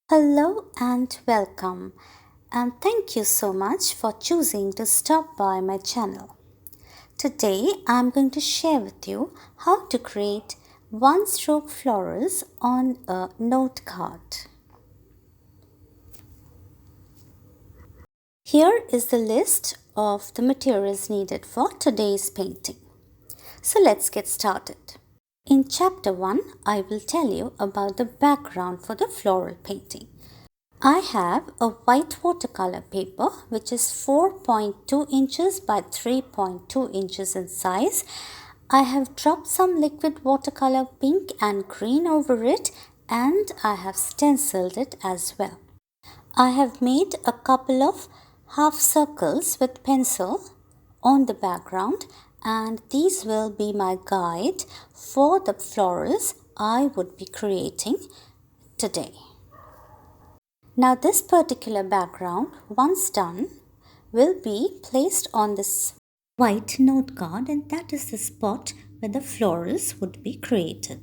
Hello and welcome, and thank you so much for choosing to stop by my channel. Today I'm going to share with you how to create one stroke florals on a note card. Here is the list of the materials needed for today's painting. So let's get started. In chapter 1, I will tell you about the background for the floral painting. I have a white watercolor paper which is 4.2 inches by 3.2 inches in size. I have dropped some liquid watercolor pink and green over it, and I have stencilled it as well. I have made a couple of half circles with pencil on the background, and these will be my guide for the florals I would be creating today. Now this particular background, once done, will be placed on this white note card, and that is the spot where the florals would be created.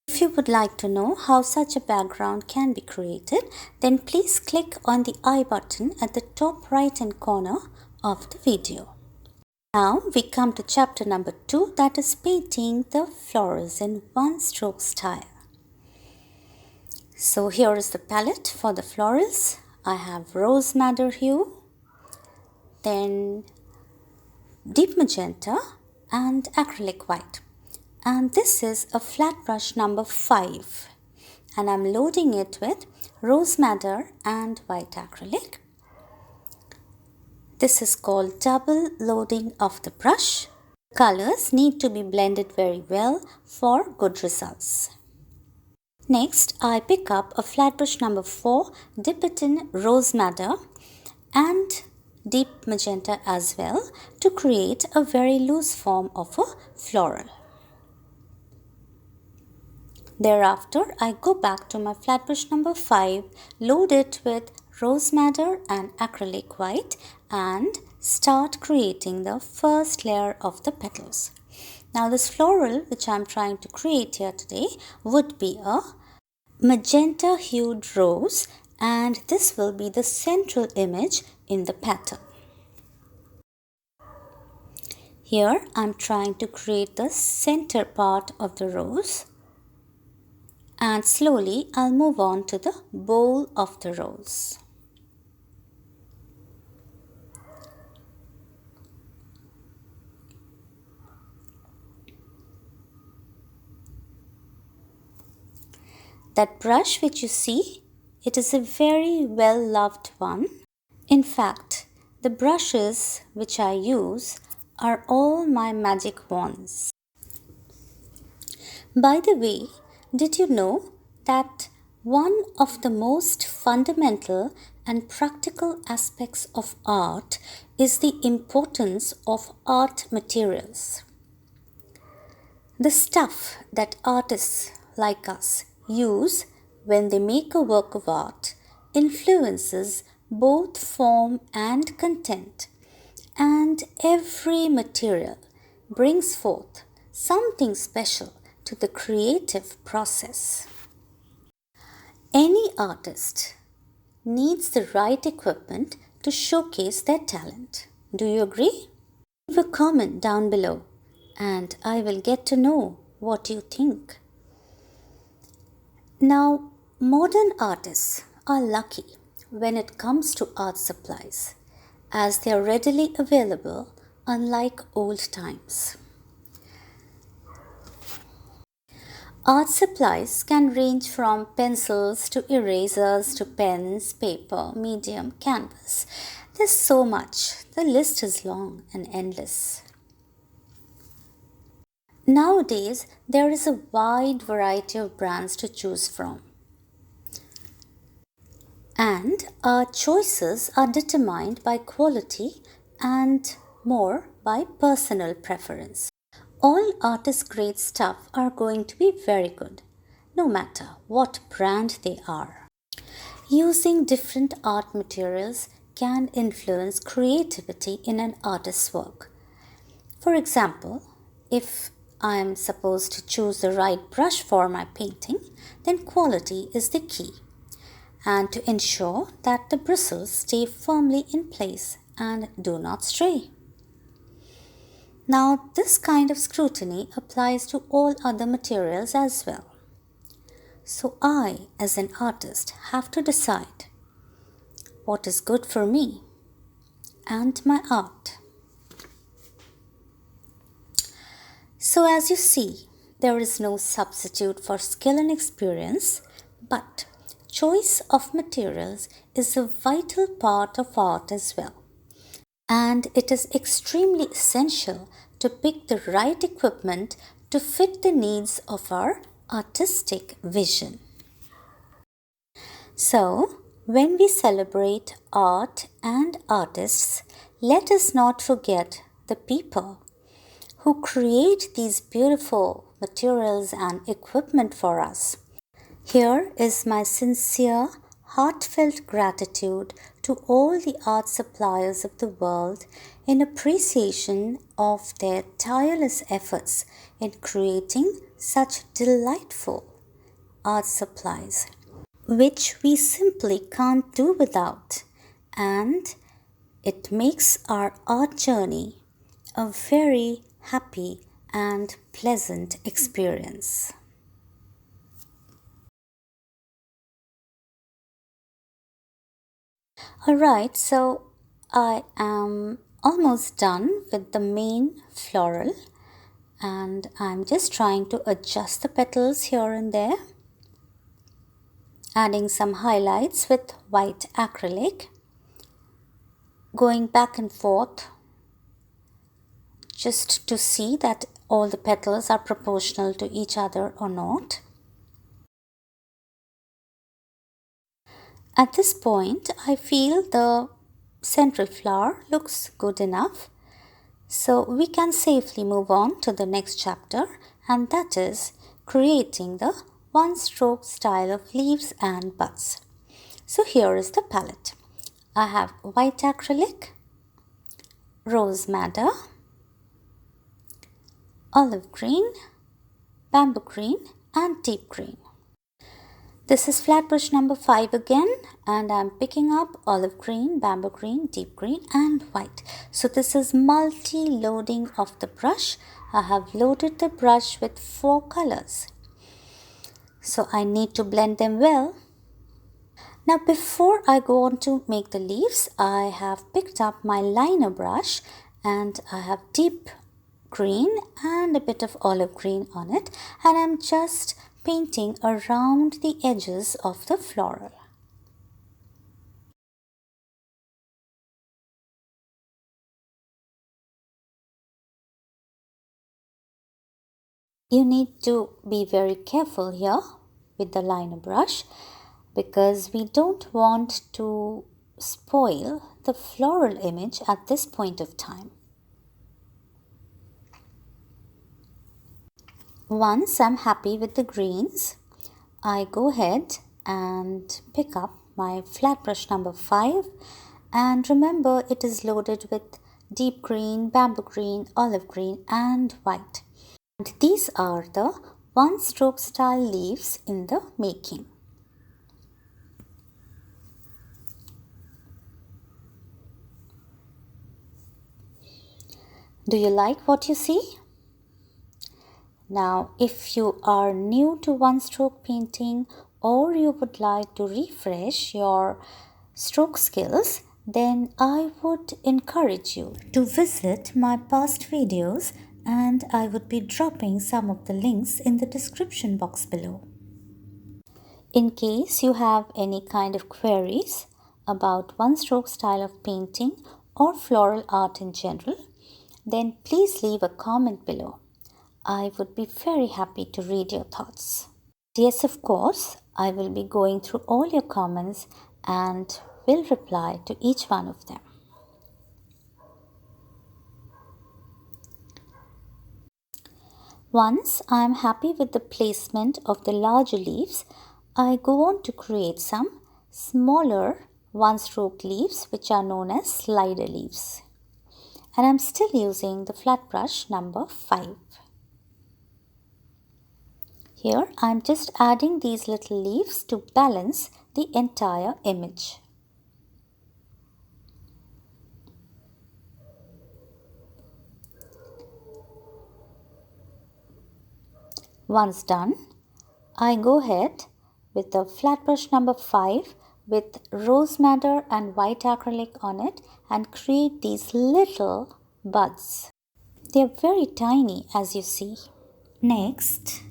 If you would like to know how such a background can be created, then please click on the I button at the top right hand corner of the video. Now we come to chapter number 2, that is painting the florals in one stroke style. So here is the palette for the florals. I have rose madder hue, then deep magenta and acrylic white. And this is a flat brush number 5, and I'm loading it with rose madder and white acrylic. This is called double loading of the brush. Colors need to be blended very well for good results. Next, I pick up a flat brush number 4, dip it in rose madder and deep magenta as well to create a very loose form of a floral. Thereafter, I go back to my flat brush number 5, load it with rose madder and acrylic white, and start creating the first layer of the petals. Now this floral which I am trying to create here today would be a magenta hued rose, and this will be the central image in the pattern. Here I am trying to create the center part of the rose, and slowly I'll move on to the bowl of the rose. That brush which you see, it is a very well loved one. In fact, the brushes which I use are all my magic wands. By the way, did you know that one of the most fundamental and practical aspects of art is the importance of art materials? The stuff that artists like us use when they make a work of art influences both form and content, and every material brings forth something special to the creative process. Any artist needs the right equipment to showcase their talent. Do you agree? Leave a comment down below and I will get to know what you think. Now, modern artists are lucky when it comes to art supplies, as they are readily available, unlike old times. Art supplies can range from pencils to erasers to pens, paper, medium, canvas. There's so much. The list is long and endless. Nowadays, there is a wide variety of brands to choose from, and our choices are determined by quality and more by personal preference. All artist grade stuff are going to be very good, no matter what brand they are. Using different art materials can influence creativity in an artist's work. For example, if I am supposed to choose the right brush for my painting, then quality is the key. and to ensure that the bristles stay firmly in place and do not stray. Now, this kind of scrutiny applies to all other materials as well. So I, as an artist, have to decide what is good for me and my art. So as you see, there is no substitute for skill and experience, but choice of materials is a vital part of art as well. And it is extremely essential to pick the right equipment to fit the needs of our artistic vision. So, when we celebrate art and artists, let us not forget the people who create these beautiful materials and equipment for us. Here is my sincere, heartfelt gratitude to all the art suppliers of the world in appreciation of their tireless efforts in creating such delightful art supplies, which we simply can't do without, and it makes our art journey a very happy and pleasant experience. Alright, so I am almost done with the main floral, and I'm just trying to adjust the petals here and there, adding some highlights with white acrylic, going back and forth just to see that all the petals are proportional to each other or not. At this point, I feel the central flower looks good enough, so we can safely move on to the next chapter, and that is creating the one stroke style of leaves and buds. So here is the palette. I have white acrylic, rose madder, olive green, bamboo green and deep green. This is flat brush number 5 again, and I'm picking up olive green, bamboo green, deep green and white. So this is multi-loading of the brush. I have loaded the brush with 4 colors. So I need to blend them well. Now before I go on to make the leaves, I have picked up my liner brush and I have deep green and a bit of olive green on it, and I'm just painting around the edges of the floral. You need to be very careful here with the liner brush because we don't want to spoil the floral image at this point of time. Once I'm happy with the greens, I go ahead and pick up my flat brush number 5, and remember it is loaded with deep green, bamboo green, olive green and white. And these are the one stroke style leaves in the making. Do you like what you see? Now, if you are new to one stroke painting or you would like to refresh your stroke skills, then I would encourage you to visit my past videos, and I would be dropping some of the links in the description box below. In case you have any kind of queries about one stroke style of painting or floral art in general, then please leave a comment below. I would be very happy to read your thoughts. Yes, of course, I will be going through all your comments and will reply to each one of them. Once I am happy with the placement of the larger leaves, I go on to create some smaller one-stroke leaves which are known as slider leaves. And I am still using the flat brush number 5. Here I am just adding these little leaves to balance the entire image. Once done, I go ahead with the flat brush number 5 with rose madder and white acrylic on it and create these little buds. They are very tiny, as you see. Next,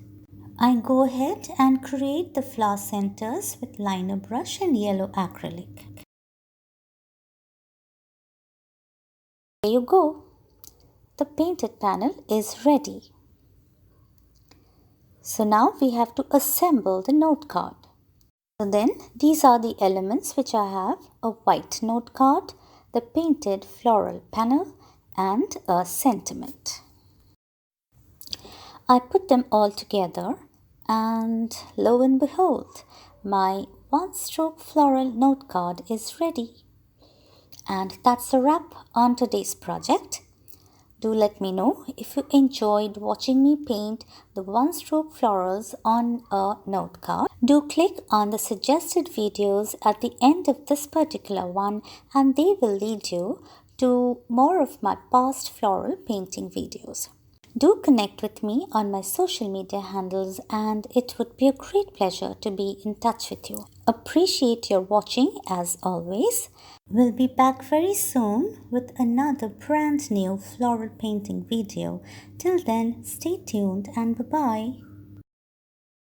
I go ahead and create the flower centers with liner brush and yellow acrylic. There you go. The painted panel is ready. So now we have to assemble the note card. So then these are the elements which I have: a white note card, the painted floral panel and a sentiment. I put them all together and lo and behold, my One Stroke Floral note card is ready. And that's a wrap on today's project. Do let me know if you enjoyed watching me paint the One Stroke Florals on a note card. Do click on the suggested videos at the end of this particular one and they will lead you to more of my past floral painting videos. Do connect with me on my social media handles and it would be a great pleasure to be in touch with you. Appreciate your watching as always. We'll be back very soon with another brand new floral painting video. Till then, stay tuned and bye-bye.